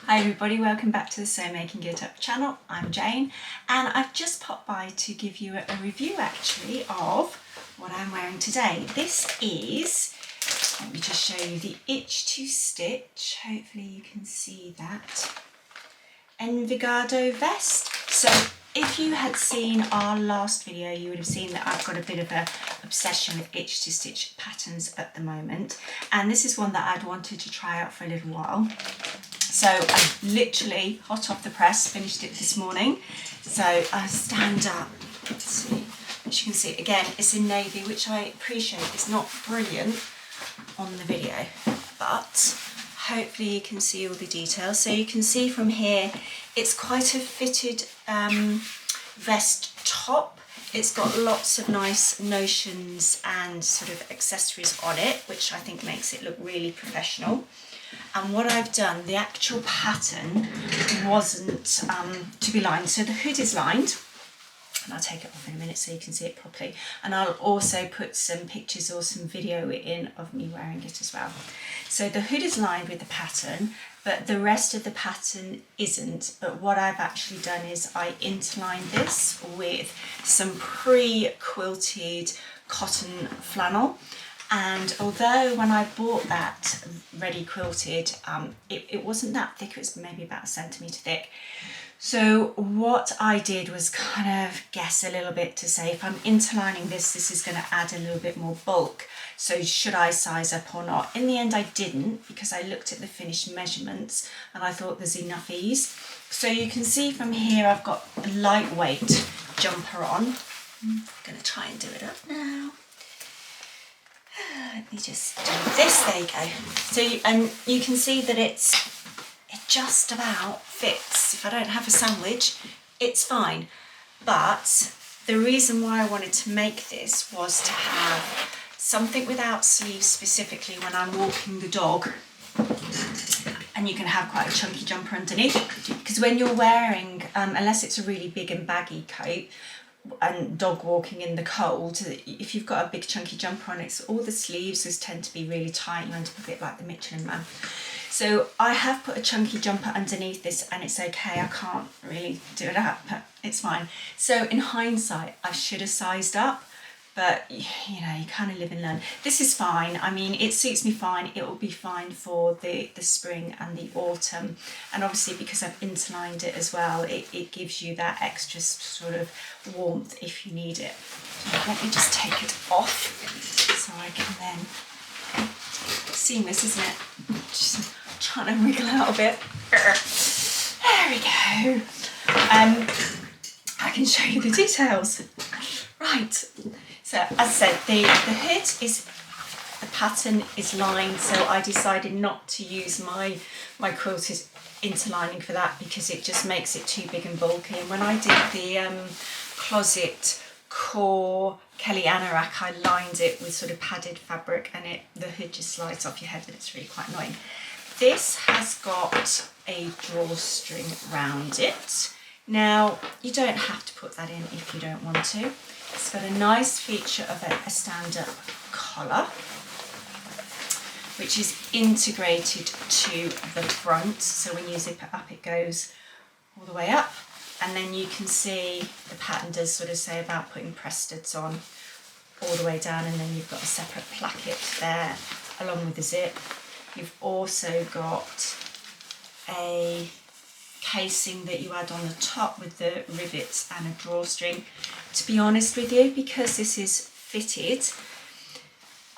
Hi everybody, welcome back to the Sew Making It Up channel. I'm Jane and I've just popped by to give you a review actually of what I'm wearing today. This is, let me just show you the Itch to Stitch, hopefully you can see that, Envigado Vest. So if you had seen our last video, you would have seen that I've got a bit of an obsession with Itch to Stitch patterns at the moment, and this is one that I'd wanted to try out for a little while. So I literally, hot off the press, finished it this morning. So I stand up, let's see, as you can see, again, it's in navy, which I appreciate is not brilliant on the video, but hopefully you can see all the details. So you can see from here, it's quite a fitted vest top. It's got lots of nice notions and sort of accessories on it, which I think makes it look really professional. And what I've done, the actual pattern wasn't to be lined. So the hood is lined, and I'll take it off in a minute so you can see it properly. And I'll also put some pictures or some video in of me wearing it as well. So the hood is lined with the pattern, but the rest of the pattern isn't. But what I've actually done is I interlined this with some pre-quilted cotton flannel. And although when I bought that ready quilted, it wasn't that thick, it was maybe about 1 centimetre thick. So what I did was kind of guess a little bit to say, if I'm interlining this, this is going to add a little bit more bulk. So should I size up or not? In the end, I didn't, because I looked at the finished measurements and I thought there's enough ease. So you can see from here, I've got a lightweight jumper on. I'm going to try and do it up now. Let me just do this, there you go. So you can see that it just about fits. If I don't have a sandwich, it's fine. But the reason why I wanted to make this was to have something without sleeves specifically when I'm walking the dog. And you can have quite a chunky jumper underneath. Because when you're wearing, unless it's a really big and baggy coat, and dog walking in the cold, if you've got a big chunky jumper on, it's all the sleeves tend to be really tight. You end up a bit like the Michelin Man. So I have put a chunky jumper underneath this, and it's okay. I can't really do it up, but it's fine. So in hindsight, I should have sized up, but you know, you kind of live and learn. This is fine. I mean, it suits me fine. It will be fine for the spring and the autumn. And obviously because I've interlined it as well, it gives you that extra sort of warmth if you need it. So let me just take it off so I can then, seamless, isn't it? Just trying to wriggle out a bit. There we go. I can show you the details. Right. So as I said, the hood is, the pattern is lined, so I decided not to use my quilted interlining for that because it just makes it too big and bulky. And when I did the closet core Kelly Anorak, I lined it with sort of padded fabric, and the hood just slides off your head, and it's really quite annoying. This has got a drawstring round it. Now, you don't have to put that in if you don't want to. It's got a nice feature of a stand-up collar, which is integrated to the front. So when you zip it up, it goes all the way up. And then you can see the pattern does sort of say about putting press studs on all the way down, and then you've got a separate placket there along with the zip. You've also got a casing that you add on the top with the rivets and a drawstring. To be honest with you, because this is fitted,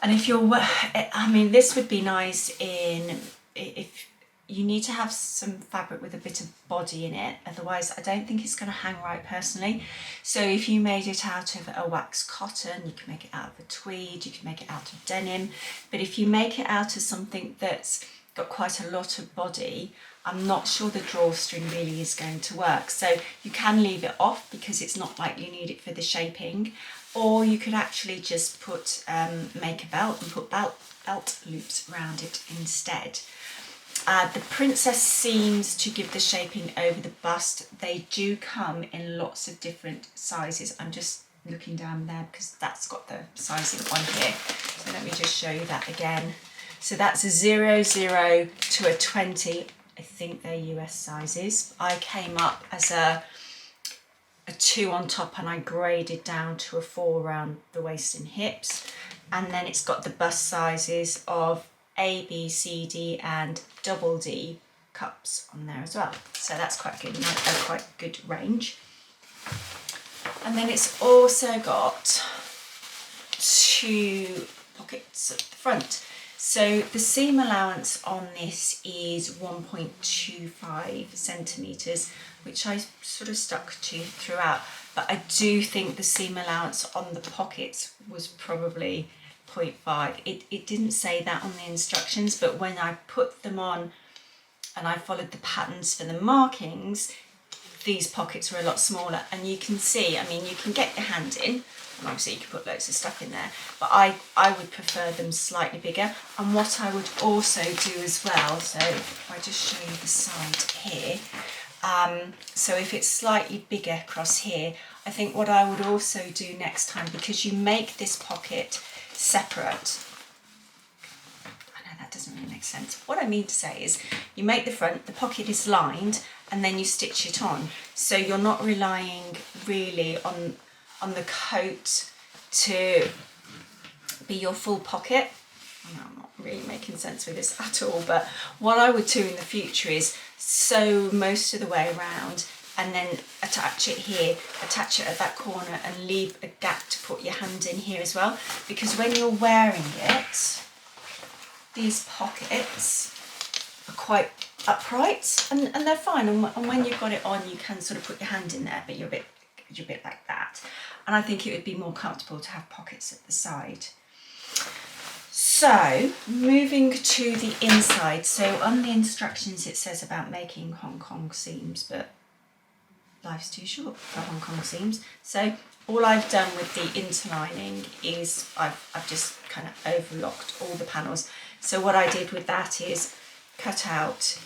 and if you're, I mean, this would be nice if you need to have some fabric with a bit of body in it, otherwise I don't think it's going to hang right personally. So if you made it out of a wax cotton, you can make it out of a tweed, you can make it out of denim, but if you make it out of something that's got quite a lot of body, I'm not sure the drawstring really is going to work. So you can leave it off because it's not like you need it for the shaping, or you could actually just put make a belt and put belt loops around it instead. The princess seams to give the shaping over the bust, they do come in lots of different sizes. I'm just looking down there because that's got the sizing on here. So let me just show you that again. So that's a 00 to a 20 I think they're US sizes. I came up as a 2 on top and I graded down to a 4 around the waist and hips. And then it's got the bust sizes of A, B, C, D and double D cups on there as well. So that's quite good, a quite good range. And then it's also got 2 pockets at the front. So the seam allowance on this is 1.25 centimetres, which I sort of stuck to throughout. But I do think the seam allowance on the pockets was probably 0.5. It didn't say that on the instructions, but when I put them on and I followed the patterns for the markings, these pockets were a lot smaller. And you can see, I mean, you can get your hand in, and obviously you can put loads of stuff in there, but I would prefer them slightly bigger. And what I would also do as well, so if I just show you the side here, so if it's slightly bigger across here, I think what I would also do next time, because you make this pocket separate, I know that doesn't really make sense. What I mean to say is you make the front, the pocket is lined, and then you stitch it on. So you're not relying really on the coat to be your full pocket. I know I'm not really making sense with this at all, but what I would do in the future is sew most of the way around and then attach it here, attach it at that corner and leave a gap to put your hand in here as well. Because when you're wearing it, these pockets are quite upright and they're fine. And when you've got it on, you can sort of put your hand in there, but you're a bit like that. And I think it would be more comfortable to have pockets at the side. So moving to the inside. So on the instructions it says about making Hong Kong seams, but life's too short for Hong Kong seams. So all I've done with the interlining is I've just kind of overlocked all the panels. So what I did with that is cut out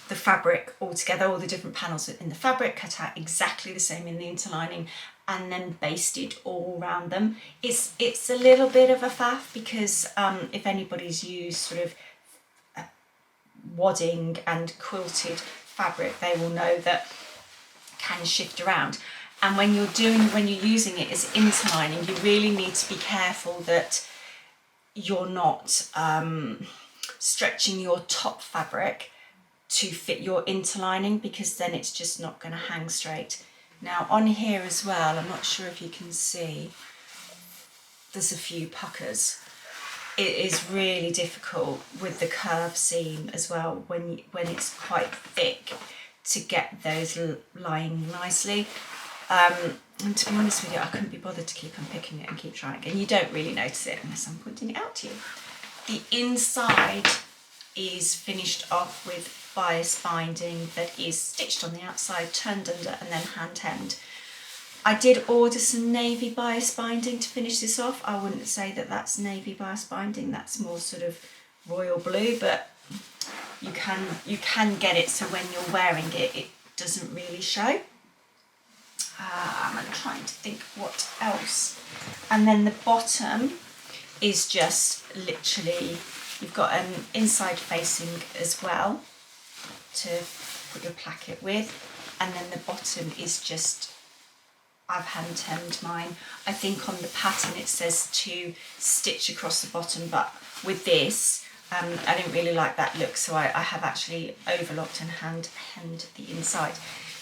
the fabric altogether, all the different panels in the fabric, cut out exactly the same in the interlining, and then basted all around them. It's a little bit of a faff because if anybody's used sort of wadding and quilted fabric, they will know that can shift around. And when you're using it as interlining, you really need to be careful that you're not stretching your top fabric to fit your interlining, because then it's just not going to hang straight. Now on here as well, I'm not sure if you can see, there's a few puckers. It is really difficult with the curve seam as well when it's quite thick to get those lying nicely. And to be honest with you, I couldn't be bothered to keep unpicking it and keep trying, and you don't really notice it unless I'm pointing it out to you. The inside is finished off with bias binding that is stitched on the outside, turned under and then hand hemmed. I did order some navy bias binding to finish this off. I wouldn't say that that's navy bias binding, that's more sort of royal blue, but you can get it so when you're wearing it, it doesn't really show. I'm trying to think what else. And then the bottom is just literally, you've got an inside facing as well to put your placket with, and then the bottom is just, I've hand hemmed mine. I think on the pattern it says to stitch across the bottom, but with this I didn't really like that look, so I have actually overlocked and hand hemmed the inside.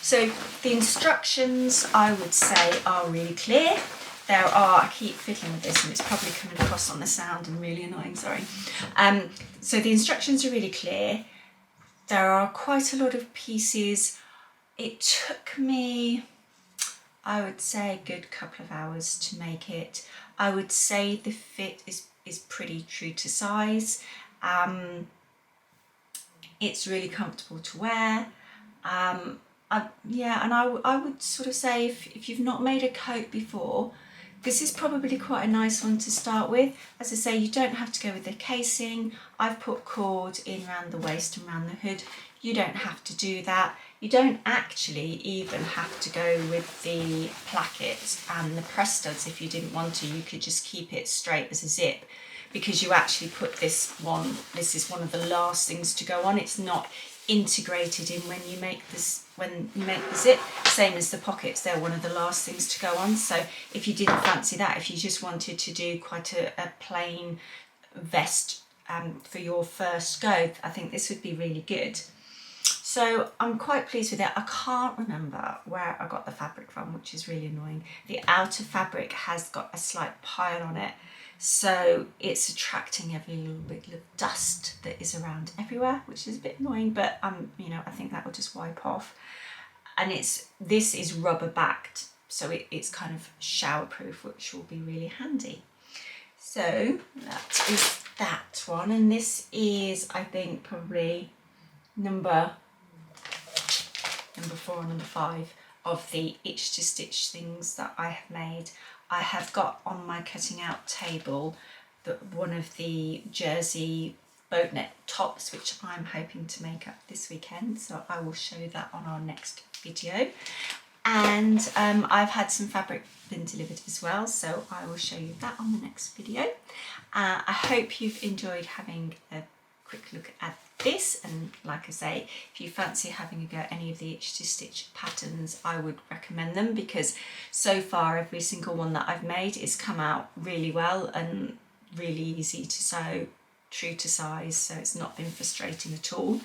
So the instructions, I would say, are really clear. There are, I keep fiddling with this and it's probably coming across on the sound and really annoying, sorry. So the instructions are really clear. There are quite a lot of pieces. It took me, I would say, a good couple of hours to make it. I would say the fit is pretty true to size. It's really comfortable to wear. I would sort of say if you've not made a coat before, this is probably quite a nice one to start with. As I say, you don't have to go with the casing. I've put cord in around the waist and around the hood. You don't have to do that. You don't actually even have to go with the placket and the press studs if you didn't want to. You could just keep it straight as a zip, because you actually put this is one of the last things to go on. It's not integrated in when you make this, when you make the zip. Same as the pockets, they're one of the last things to go on. So if you didn't fancy that, if you just wanted to do quite a plain vest for your first go, I think this would be really good. So I'm quite pleased with it. I can't remember where I got the fabric from, which is really annoying. The outer fabric has got a slight pile on it, so it's attracting every little bit of dust that is around everywhere, which is a bit annoying, but you know, I think that will just wipe off. And this is rubber backed, so it's kind of shower proof, which will be really handy. So that is that one, and this is, I think, probably number 4 or number 5 of the itch to stitch things that I have made. I have got on my cutting out table one of the jersey boat neck tops, which I'm hoping to make up this weekend, so I will show that on our next video. And I've had some fabric been delivered as well, so I will show you that on the next video. I hope you've enjoyed having a quick look at this, and like I say, if you fancy having a go at any of the itch to stitch patterns, I would recommend them, because so far every single one that I've made has come out really well and really easy to sew, true to size, so it's not been frustrating at all.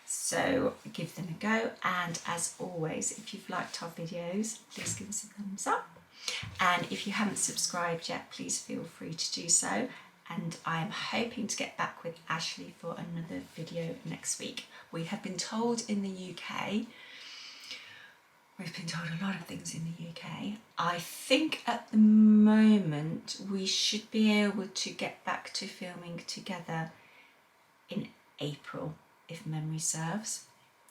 So give them a go, and as always, if you've liked our videos, please give us a thumbs up, and if you haven't subscribed yet, please feel free to do so. And I'm hoping to get back with Ashley for another video next week. We have been told in the UK, we've been told a lot of things in the UK. I think at the moment we should be able to get back to filming together in April, if memory serves.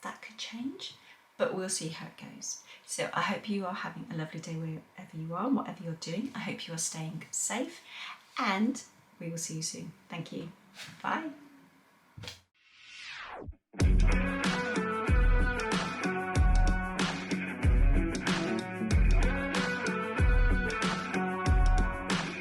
That could change, but we'll see how it goes. So I hope you are having a lovely day wherever you are and whatever you're doing. I hope you are staying safe, and we will see you soon. Thank you. Bye.